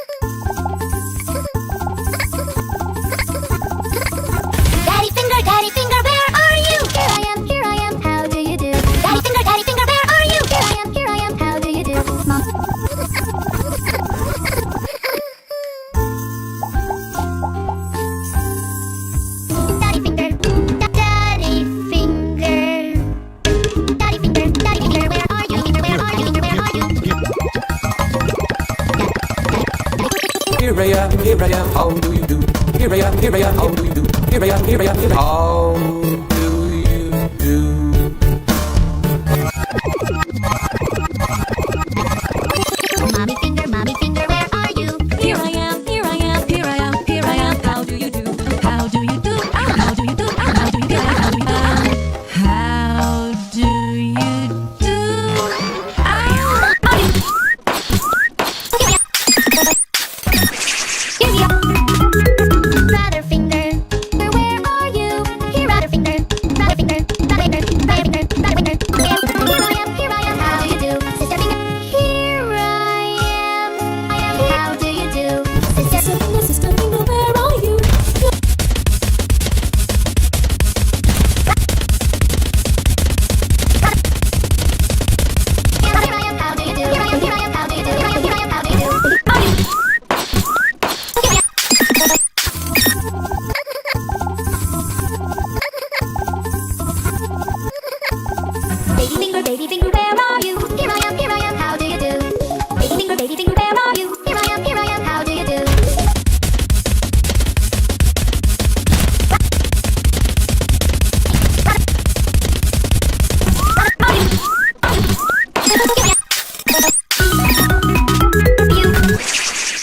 Daddy finger, where are you? Here I am, how do you do? Daddy finger, where are you? Here I am, how do you do? Mom. Daddy finger, daddy finger. Daddy finger, where are you? Where are you? Where are you? Here I am, how do you do? Here I am, how do you do? Here I am, how